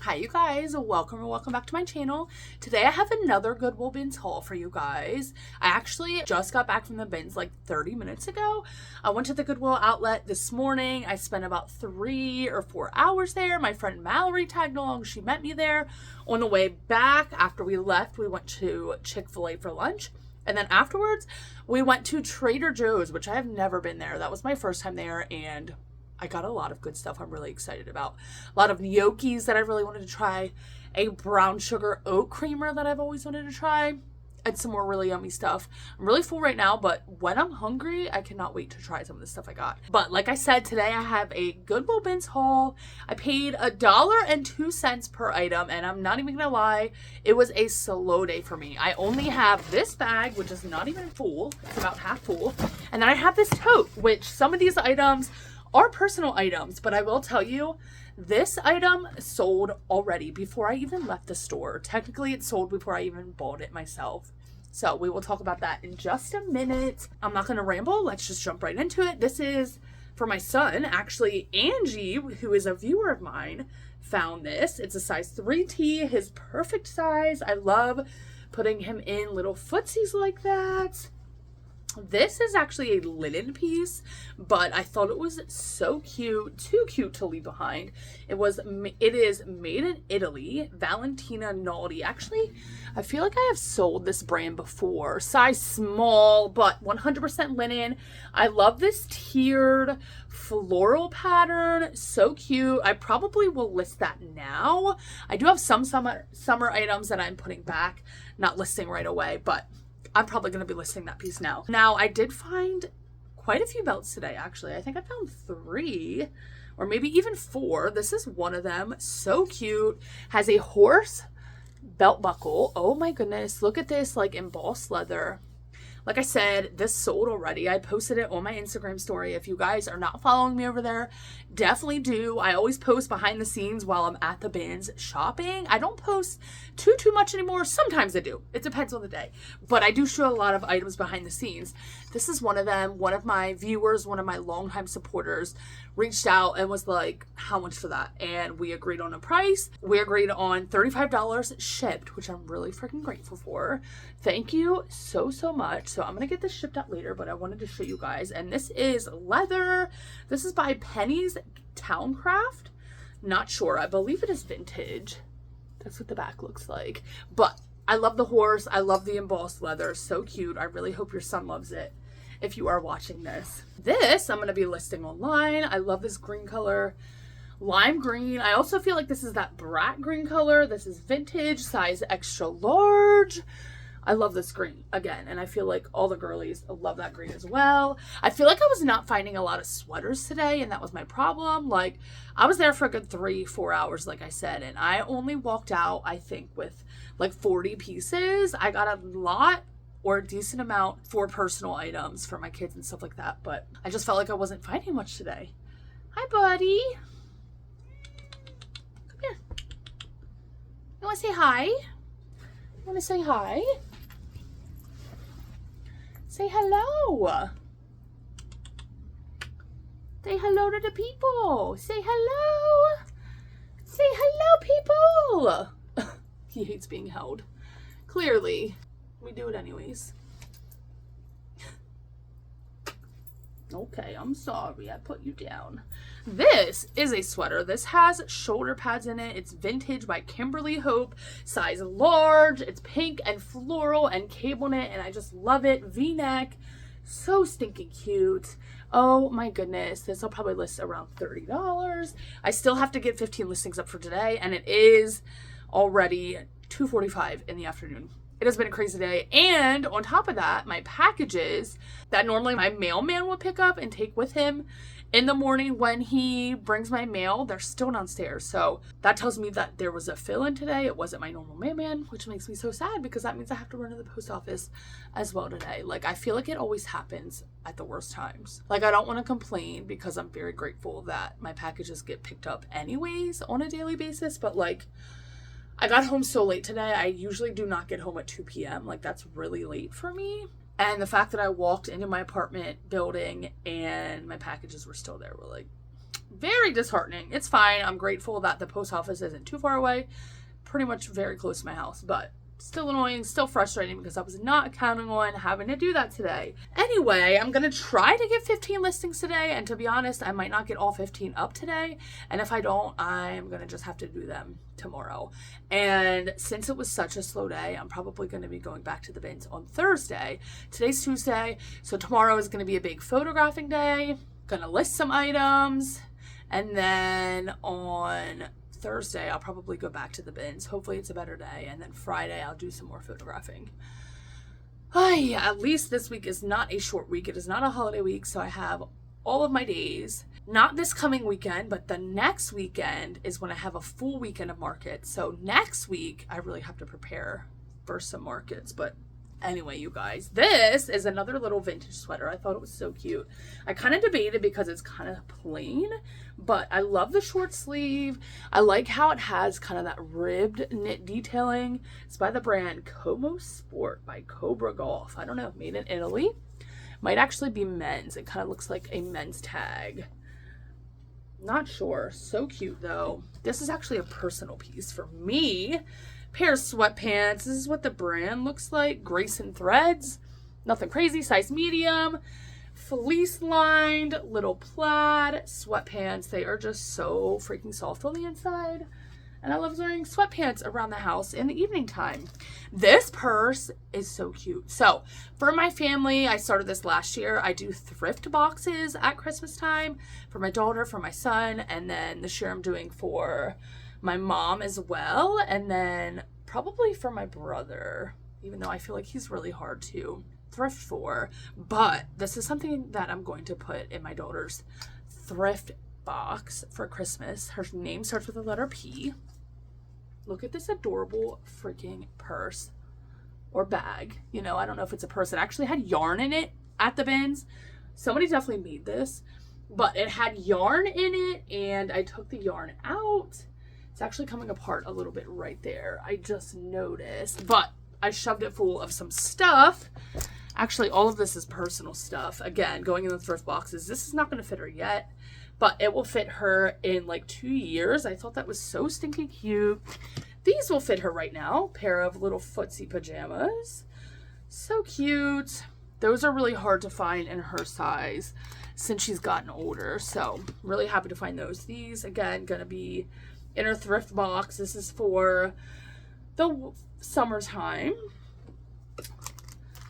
Hi you guys, welcome back to my channel. Today I have another Goodwill bins haul for you guys. I actually just got back from the bins like 30 minutes ago. I went to the Goodwill outlet this morning. I spent about 3 or 4 hours there. My friend Mallory tagged along. She met me there. On the way back, after we left, we went to Chick-fil-A for lunch. And then afterwards, we went to Trader Joe's, which I have never been there. That was my first time there, and I got a lot of good stuff I'm really excited about. A lot of gnocchis that I really wanted to try, a brown sugar oat creamer that I've always wanted to try, and some more really yummy stuff. I'm really full right now, but when I'm hungry, I cannot wait to try some of the stuff I got. But like I said, today I have a Goodwill bins haul. I paid $1.02 per item, and I'm not even gonna lie, it was a slow day for me. I only have this bag, which is not even full. It's about half full. And then I have this tote, which some of these items are personal items, but I will tell you, this item sold already before I even left the store. Technically, it sold before I even bought it myself. So we will talk about that in just a minute. I'm not going to ramble. Let's just jump right into it. This is for my son. Actually, Angie, who is a viewer of mine, found this. It's a size 3T, his perfect size. I love putting him in little footsies like that. This is actually a linen piece, but I thought it was so cute, too cute to leave behind. It is made in Italy, Valentina Naldi. Actually, I feel like I have sold this brand before. Size small, but 100% linen. I love this tiered floral pattern. So cute. I probably will list that now. I do have some summer items that I'm putting back, not listing right away, but I'm probably going to be listing that piece now. Now, I did find quite a few belts today, actually. I think I found 3 or maybe even 4. This is one of them. So cute. Has a horse belt buckle. Oh my goodness. Look at this, like embossed leather. Like I said, this sold already. I posted it on my Instagram story. If you guys are not following me over there, definitely do. I always post behind the scenes while I'm at the bins shopping. I don't post too much anymore. Sometimes I do. It depends on the day. But I do show a lot of items behind the scenes. This is one of them. One of my viewers, one of my longtime supporters reached out and was like, how much for that? And we agreed on a price. We agreed on $35 shipped, which I'm really freaking grateful for. Thank you so much. So I'm going to get this shipped out later, but I wanted to show you guys. And this is leather. This is by Penny's Towncraft. Not sure. I believe it is vintage. That's what the back looks like. But I love the horse. I love the embossed leather. So cute. I really hope your son loves it if you are watching this. This I'm going to be listing online. I love this green color. Lime green. I also feel like this is that brat green color. This is vintage, size extra large. I love this green again, and I feel like all the girlies love that green as well. I feel like I was not finding a lot of sweaters today, and that was my problem. Like, I was there for a good 3-4 hours, like I said, and I only walked out, I think, with like 40 pieces. I got a lot or a decent amount for personal items for my kids and stuff like that, but I just felt like I wasn't finding much today. Hi, buddy. Come here. You want to say hi? You want to say hi? Say hello. Say hello to the people. Say hello. Say hello, people. He hates being held. Clearly, we do it anyways. Okay, I'm sorry. I put you down. This is a sweater. This has shoulder pads in it. It's vintage by Kimberly Hope. Size large. It's pink and floral and cable knit, and I just love it. V-neck. So stinking cute. Oh my goodness. This will probably list around $30. I still have to get 15 listings up for today, and it is already 2:45 in the afternoon. It has been a crazy day. And on top of that, my packages that normally my mailman will pick up and take with him in the morning when he brings my mail, they're still downstairs. So that tells me that there was a fill-in today. It wasn't my normal mailman, which makes me so sad because that means I have to run to the post office as well today. Like, I feel like it always happens at the worst times. Like, I don't want to complain because I'm very grateful that my packages get picked up anyways on a daily basis. But like, I got home so late today. I usually do not get home at 2 p.m. Like, that's really late for me. And the fact that I walked into my apartment building and my packages were still there were like, very disheartening. It's fine. I'm grateful that the post office isn't too far away. Pretty much very close to my house, but still annoying, still frustrating because I was not counting on having to do that today. Anyway, I'm going to try to get 15 listings today, and to be honest, I might not get all 15 up today, and if I don't, I'm going to just have to do them tomorrow. And since it was such a slow day, I'm probably going to be going back to the bins on Thursday. Today's Tuesday, so tomorrow is going to be a big photographing day. Going to list some items, and then on Thursday, I'll probably go back to the bins. Hopefully it's a better day. And then Friday, I'll do some more photographing. At least this week is not a short week. It is not a holiday week. So I have all of my days. Not this coming weekend, but the next weekend is when I have a full weekend of markets. So next week, I really have to prepare for some markets. But anyway, you guys, this is another little vintage sweater. I thought it was so cute. I kind of debated because it's kind of plain, but I love the short sleeve. I like how it has kind of that ribbed knit detailing. It's by the brand Como Sport by Cobra Golf. I don't know, made in Italy. Might actually be men's. It kind of looks like a men's tag. Not sure. So cute though. This is actually a personal piece for me. Pair of sweatpants. This is what the brand looks like. Grayson threads. Nothing crazy. Size medium. Fleece lined. Little plaid. Sweatpants. They are just so freaking soft on the inside. And I love wearing sweatpants around the house in the evening time. This purse is so cute. So for my family, I started this last year. I do thrift boxes at Christmas time for my daughter, for my son. And then this year I'm doing for my mom as well, and then probably for my brother, even though I feel like he's really hard to thrift for. But this is something that I'm going to put in my daughter's thrift box for Christmas. Her name starts with the letter P. Look at this adorable freaking purse or bag. You know, I don't know if it's a purse. It actually had yarn in it at the bins. Somebody definitely made this, but it had yarn in it, and I took the yarn out. It's actually coming apart a little bit right there. I just noticed, but I shoved it full of some stuff. Actually, all of this is personal stuff. Again, going in the thrift boxes. This is not going to fit her yet, but it will fit her in like 2 years. I thought that was so stinking cute. These will fit her right now. Pair of little footsie pajamas. So cute. Those are really hard to find in her size since she's gotten older. So really happy to find those. These, again, going to be in her thrift box. This is for the summertime.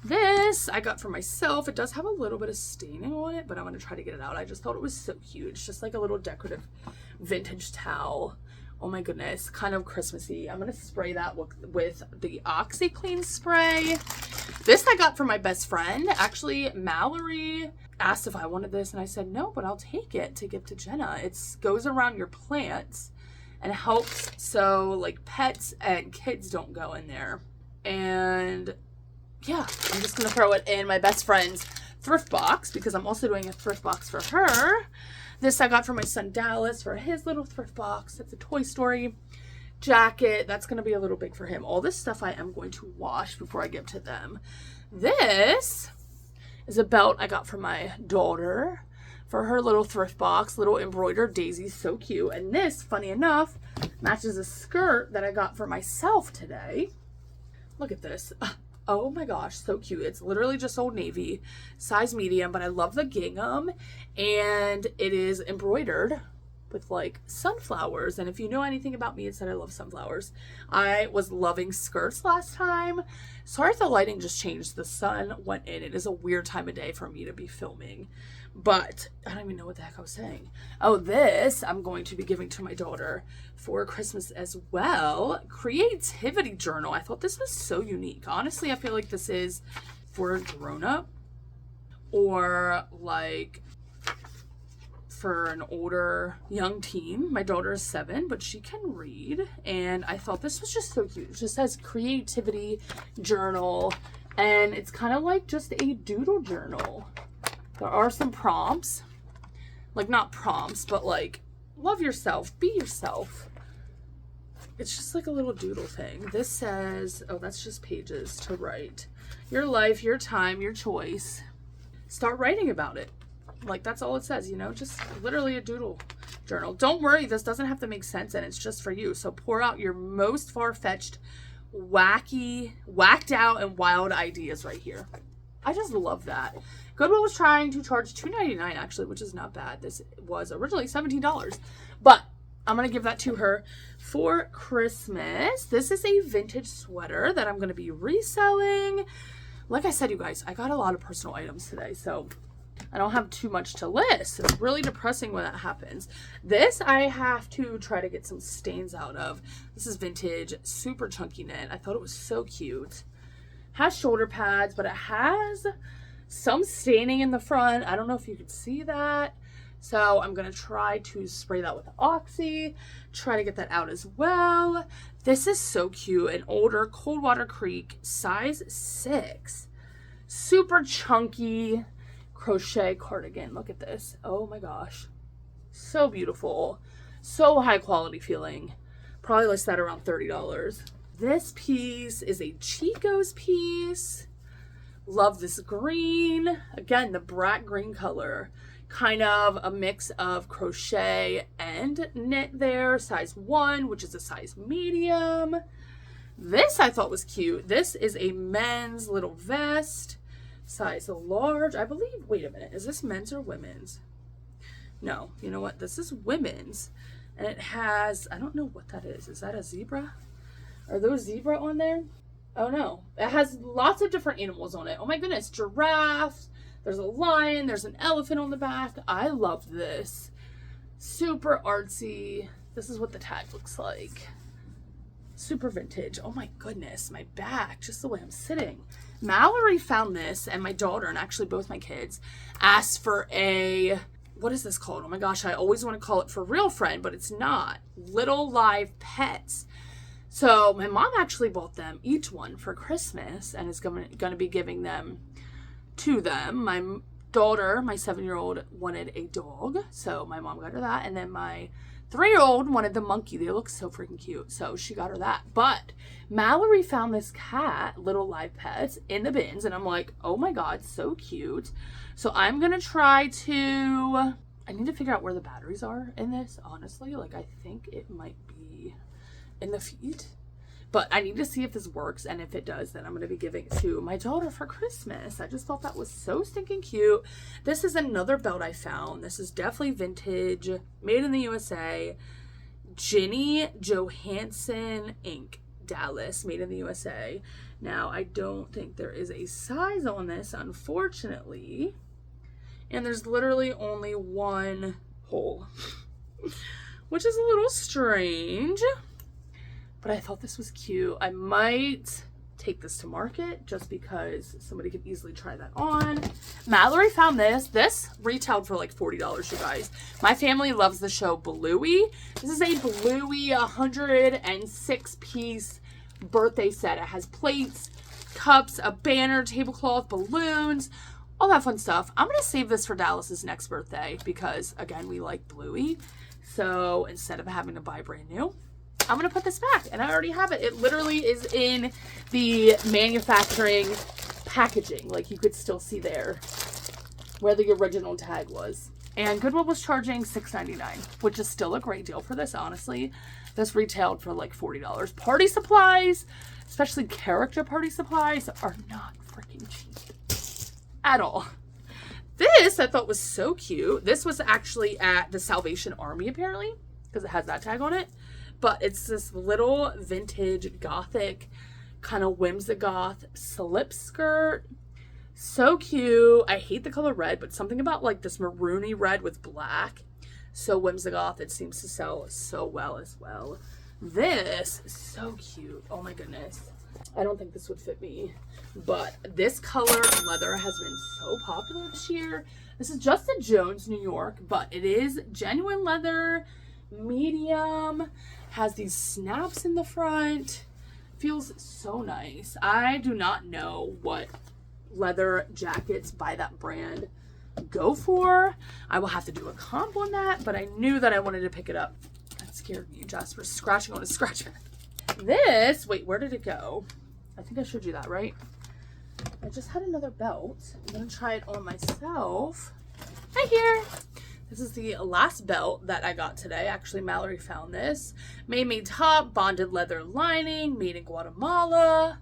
This I got for myself. It does have a little bit of staining on it, but I'm going to try to get it out. I just thought it was so cute. It's just like a little decorative vintage towel. Oh my goodness, kind of Christmassy. I'm going to spray that with the OxyClean spray. This I got from my best friend. Actually, Mallory asked if I wanted this, and I said no, but I'll take it to give to Jenna. It goes around your plants and helps so like pets and kids don't go in there. And yeah, I'm just going to throw it in my best friend's thrift box because I'm also doing a thrift box for her. This I got for my son Dallas for his little thrift box. It's a Toy Story jacket. That's going to be a little big for him. All this stuff I am going to wash before I give to them. This is a belt I got for my daughter for her little thrift box, little embroidered daisies, so cute. And this, funny enough, matches a skirt that I got for myself today. Look at this. Oh my gosh, so cute. It's literally just Old Navy, size medium, but I love the gingham, and it is embroidered with like sunflowers. And if you know anything about me, it's that I love sunflowers. I was loving skirts last time. Sorry if the lighting just changed. The sun went in. It is a weird time of day for me to be filming, but I don't even know what the heck I was saying. Oh, this I'm going to be giving to my daughter for Christmas as well. Creativity journal. I thought this was so unique. Honestly, I feel like this is for a grown-up or like for an older young teen. My daughter is 7, but she can read, and I thought this was just so cute. It just says creativity journal, and it's kind of like just a doodle journal. There are some prompts, like not prompts, but like love yourself, be yourself. It's just like a little doodle thing. This says, oh, that's just pages to write. Your life, your time, your choice. Start writing about it. Like that's all it says, you know, just literally a doodle journal. Don't worry, this doesn't have to make sense and it's just for you. So pour out your most far-fetched, wacky, whacked out, and wild ideas right here. I just love that. Goodwill was trying to charge $2.99 actually, which is not bad. This was originally $17, but I'm going to give that to her for Christmas. This is a vintage sweater that I'm going to be reselling. Like I said, you guys, I got a lot of personal items today, so I don't have too much to list. It's really depressing when that happens. This I have to try to get some stains out of. This is vintage, super chunky knit. I thought it was so cute. Has shoulder pads, but it has some staining in the front. I don't know if you could see that. So I'm going to try to spray that with Oxy, try to get that out as well. This is so cute. An older Coldwater Creek, size 6. Super chunky crochet cardigan. Look at this. Oh my gosh. So beautiful. So high quality feeling. Probably list that around $30. This piece is a Chico's piece. Love this green. Again, the brat green color. Kind of a mix of crochet and knit there. Size 1, which is a size medium. This I thought was cute. This is a men's little vest. Size large, I believe. Wait a minute. Is this men's or women's? No. You know what? This is women's. And it has, I don't know what that is. Is that a zebra? Are those zebra on there? Oh no. It has lots of different animals on it. Oh my goodness. Giraffes. There's a lion. There's an elephant on the back. I love this. Super artsy. This is what the tag looks like. Super vintage. Oh my goodness. My back. Just the way I'm sitting. Mallory found this, and my daughter, and actually both my kids, asked for a, what is this called? Oh my gosh. I always want to call it For Real Friend, but it's not. Little Live Pets. So my mom actually bought them each one for Christmas and is going to be giving them to them. My daughter, my 7-year-old, wanted a dog, so my mom got her that, and then my 3-year-old wanted the monkey. They look so freaking cute, so she got her that. But Mallory found this cat, Little Live Pets, in the bins, and I'm like, oh my god, so cute. So I'm gonna try to, I need to figure out where the batteries are in this, honestly. Like, I think it might be in the feet, but I need to see if this works, and if it does, then I'm going to be giving it to my daughter for Christmas. I just thought that was so stinking cute. This is another belt I found. This is definitely vintage, made in the USA. Ginny Johansson Inc. Dallas, made in the USA. Now, I don't think there is a size on this, unfortunately, and there's literally only one hole, which is a little strange. But I thought this was cute. I might take this to market just because somebody could easily try that on. Mallory found this. This retailed for like $40, you guys. My family loves the show Bluey. This is a Bluey 106-piece birthday set. It has plates, cups, a banner, tablecloth, balloons, all that fun stuff. I'm going to save this for Dallas's next birthday because, again, we like Bluey. So instead of having to buy brand new, I'm going to put this back, and I already have it. It literally is in the manufacturing packaging. Like, you could still see there where the original tag was. And Goodwill was charging $6.99, which is still a great deal for this, honestly. This retailed for like $40. Party supplies, especially character party supplies, are not freaking cheap at all. This I thought was so cute. This was actually at the Salvation Army, apparently, because it has that tag on it. But it's this little vintage gothic kind of whimsigoth slip skirt. So cute. I hate the color red, but something about like this maroony red with black. So whimsigoth. It seems to sell so well as well. This is so cute. Oh my goodness. I don't think this would fit me. But this color leather has been so popular this year. This is just in Jones, New York, but it is genuine leather, medium. Has these snaps in the front. Feels so nice. I do not know what leather jackets by that brand go for. I will have to do a comp on that, but I knew that I wanted to pick it up. That scared me. Jasper's scratching on a scratch pad. This, wait, where did it go? I think I showed you that, right? I just had another belt. I'm gonna try it on myself. Right here. This is the last belt that I got today. Actually, Mallory found this. Made top, bonded leather lining, made in Guatemala.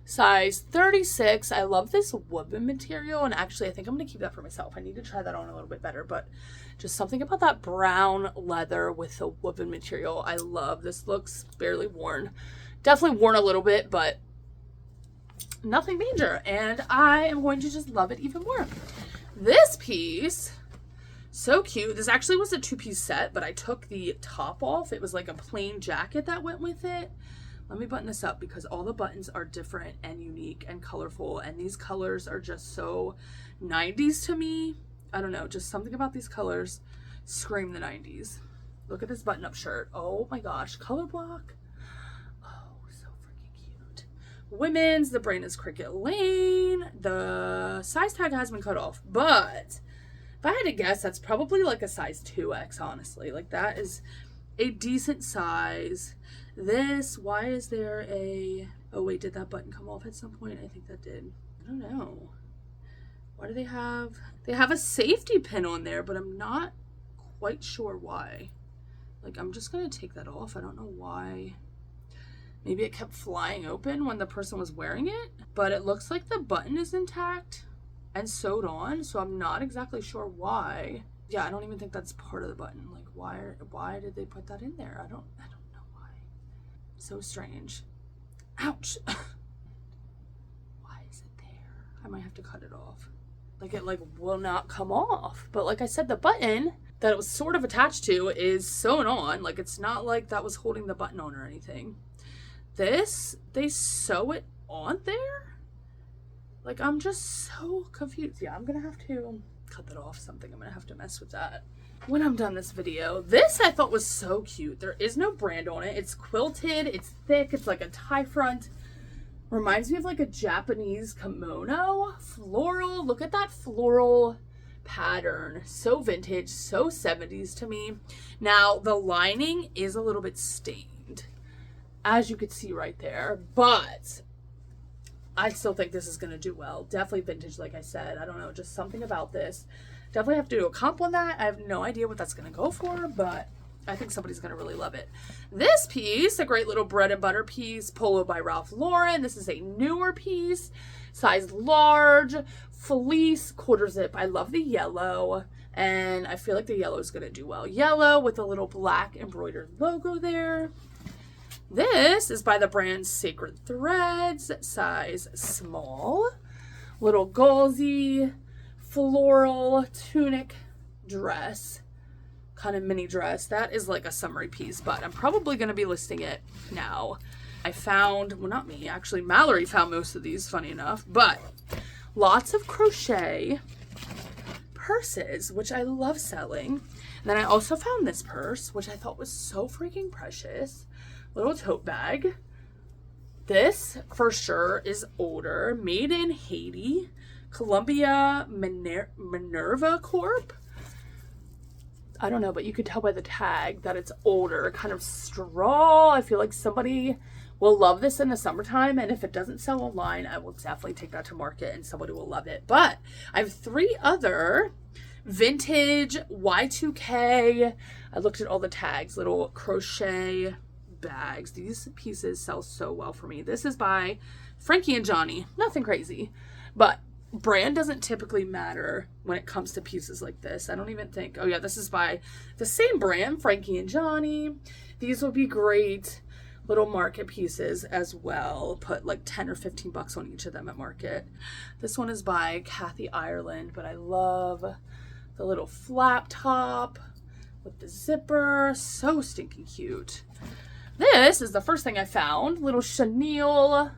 Size 36. I love this woven material, and actually I think I'm going to keep that for myself. I need to try that on a little bit better, but just something about that brown leather with the woven material I love. This looks barely worn. Definitely worn a little bit, but nothing major, and I am going to just love it even more. This piece, so cute. This actually was a 2-piece set, but I took the top off. It was like a plain jacket that went with it. Let me button this up because all the buttons are different and unique and colorful, and these colors are just so 90s to me. I don't know, just something about these colors scream the 90s. Look at this button-up shirt. Oh my gosh, color block. Oh, so freaking cute. Women's, the brand is Cricket Lane. The size tag has been cut off, but if I had to guess, that's probably like a size 2X, honestly. Like, that is a decent size. This, why is there a, oh wait, did that button come off at some point? I think that did. I don't know. Why do they have a safety pin on there, but I'm not quite sure why. Like, I'm just gonna take that off. I don't know why. Maybe it kept flying open when the person was wearing it, but it looks like the button is intact and sewed on, so I'm not exactly sure why. Yeah, I don't even think that's part of the button. Like, why did they put that in there? I don't know why. So strange. Ouch. Why is it there? I might have to cut it off. Like, it like will not come off. But like I said, the button that it was sort of attached to is sewn on. Like, it's not like that was holding the button on or anything. This, they sew it on there? Like, I'm just so confused. Yeah, I'm gonna have to cut that off something. I'm gonna have to mess with that when I'm done this video. This I thought was so cute. There is no brand on it. It's quilted, it's thick, it's like a tie front. Reminds me of like a Japanese kimono. Floral, look at that floral pattern. So vintage, so 70s to me. Now, the lining is a little bit stained, as you could see right there, but I still think this is going to do well. Definitely vintage, like I said. I don't know, just something about this. Definitely have to do a comp on that. I have no idea what that's going to go for, but I think somebody's going to really love it. This piece, a great little bread and butter piece, Polo by Ralph Lauren. This is a newer piece, size large, fleece, quarter zip. I love the yellow, and I feel like the yellow is going to do well. Yellow with a little black embroidered logo there. This is by the brand Sacred Threads, size small. Little gauzy, floral tunic dress, kind of mini dress. That is like a summery piece, but I'm probably going to be listing it now. I found, well, not me, actually Mallory found most of these, funny enough, but lots of crochet purses, which I love selling. And then I also found this purse, which I thought was so freaking precious. Little tote bag. This for sure is older, made in Haiti, Columbia Minerva Corp. I don't know, but you could tell by the tag that it's older, kind of straw. I feel like somebody will love this in the summertime, and if it doesn't sell online, I will definitely take that to market and somebody will love it. But I have 3 other vintage Y2K. I looked at all the tags, little crochet bags. These pieces sell so well for me. This is by Frankie and Johnny. Nothing crazy, but brand doesn't typically matter when it comes to pieces like this. I don't even think, oh yeah, this is by the same brand, Frankie and Johnny. These would be great little market pieces as well. Put like 10 or 15 bucks on each of them at market. This one is by Kathy Ireland, but I love the little flap top with the zipper. So stinking cute. This is the first thing I found. Little chenille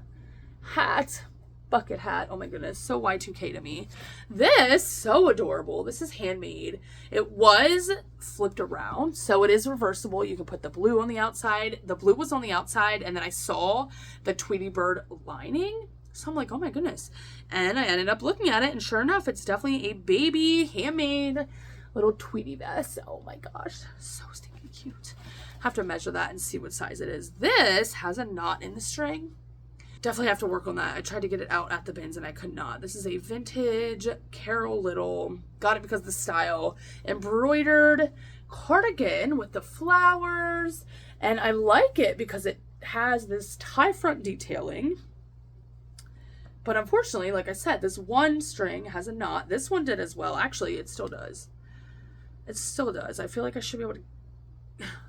hat, bucket hat. Oh my goodness, so Y2K to me. This, so adorable. This is handmade. It was flipped around, so it is reversible. You can put the blue on the outside. The blue was on the outside, and then I saw the Tweety Bird lining. So I'm like, oh my goodness. And I ended up looking at it, and sure enough, it's definitely a baby handmade little Tweety vest. Oh my gosh, so stinking cute. Have to measure that and see what size it is. This has a knot in the string. Definitely have to work on that. I tried to get it out at the bins and I could not. This is a vintage Carol Little, got it because of the style, embroidered cardigan with the flowers. And I like it because it has this tie front detailing. But unfortunately, like I said, this one string has a knot. This one did as well. Actually, it still does. It still does. I feel like I should be able to...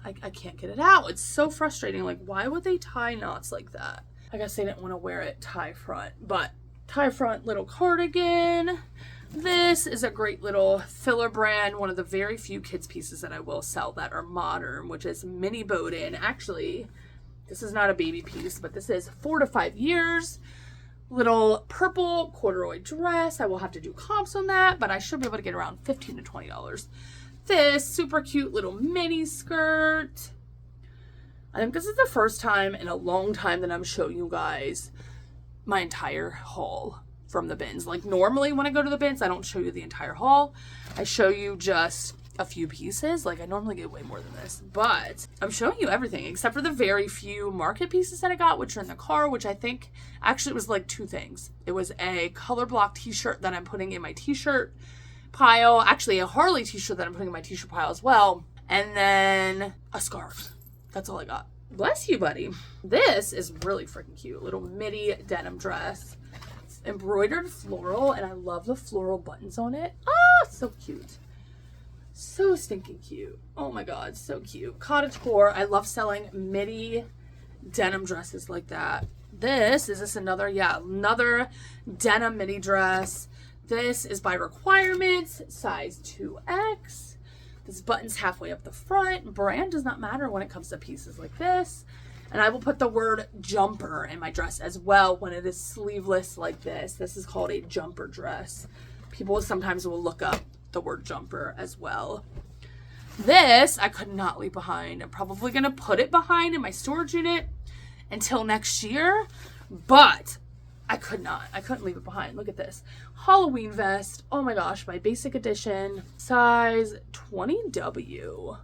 I can't get it out. It's so frustrating. Like, why would they tie knots like that? I guess they didn't want to wear it tie front. But tie front little cardigan. This is a great little filler brand. One of the very few kids pieces that I will sell that are modern, which is Mini Bowden. Actually, this is not a baby piece, but this is 4 to 5 years. Little purple corduroy dress. I will have to do comps on that, but I should be able to get around $15 to $20. This super cute little mini skirt. I think this is the first time in a long time that I'm showing you guys my entire haul from the bins. Like normally when I go to the bins, I don't show you the entire haul. I show you just a few pieces. Like I normally get way more than this, but I'm showing you everything except for the very few market pieces that I got, which are in the car, which I think actually was like 2 things. It was a color block t-shirt that I'm putting in my t-shirt pile, actually a Harley t-shirt that I'm putting in my t-shirt pile as well, and then a scarf. That's all I got. Bless you, buddy. This is really freaking cute. Little midi denim dress, embroidered floral, and I love the floral buttons on it. Ah, so cute. So stinking cute. Oh my god, so cute. Cottagecore. I love selling midi denim dresses like that. Is this another? Yeah, another denim midi dress. This is by requirements, size 2X. This button's halfway up the front. Brand does not matter when it comes to pieces like this. And I will put the word jumper in my dress as well when it is sleeveless like this. This is called a jumper dress. People sometimes will look up the word jumper as well. This I could not leave behind. I'm probably going to put it behind in my storage unit until next year, but I couldn't leave it behind. Look at this. Halloween vest. Oh my gosh, my basic edition. Size 20W.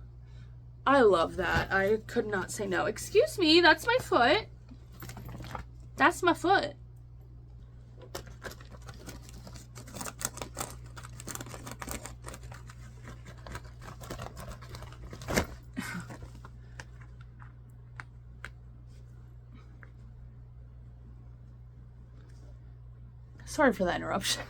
I love that. I could not say no. Excuse me, that's my foot. That's my foot. Sorry for that interruption.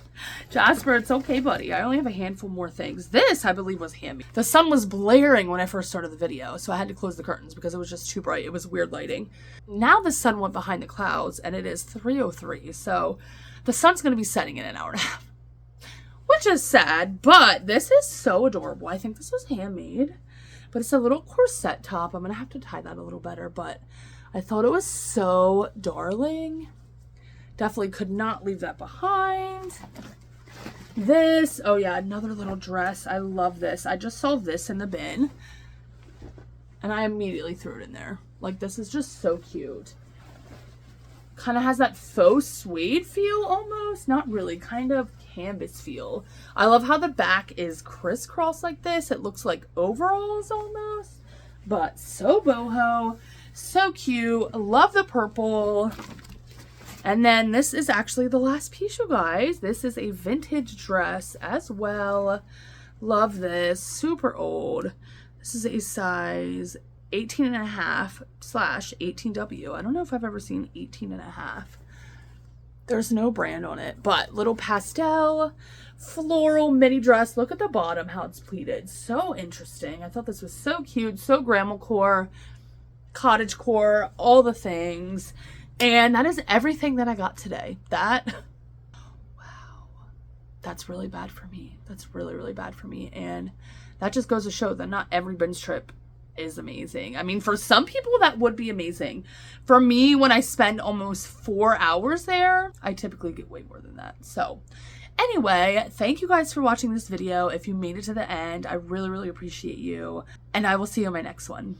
Jasper, it's okay, buddy. I only have a handful more things. This, I believe, was hand-me. The sun was blaring when I first started the video, so I had to close the curtains because it was just too bright. It was weird lighting. Now the sun went behind the clouds, and it is 3:03, so the sun's going to be setting in an hour and a half, which is sad, but this is so adorable. I think this was handmade, but it's a little corset top. I'm going to have to tie that a little better, but I thought it was so darling. Definitely could not leave that behind. This, oh yeah, another little dress. I love this. I just saw this in the bin and I immediately threw it in there. Like, this is just so cute. Kind of has that faux suede feel almost. Not really, kind of canvas feel. I love how the back is crisscross like this. It looks like overalls almost, but so boho, so cute. I love the purple. And then this is actually the last piece, you guys. This is a vintage dress as well. Love this. Super old. This is a size 18.5/18W. I don't know if I've ever seen 18.5. There's no brand on it, but little pastel floral mini dress. Look at the bottom, how it's pleated. So interesting. I thought this was so cute. So grandma-core, cottagecore, all the things. And that is everything that I got today. Wow, that's really bad for me. That's really, really bad for me. And that just goes to show that not every bins trip is amazing. I mean, for some people that would be amazing. For me, when I spend almost 4 hours there, I typically get way more than that. So anyway, thank you guys for watching this video. If you made it to the end, I really, really appreciate you. And I will see you in my next one.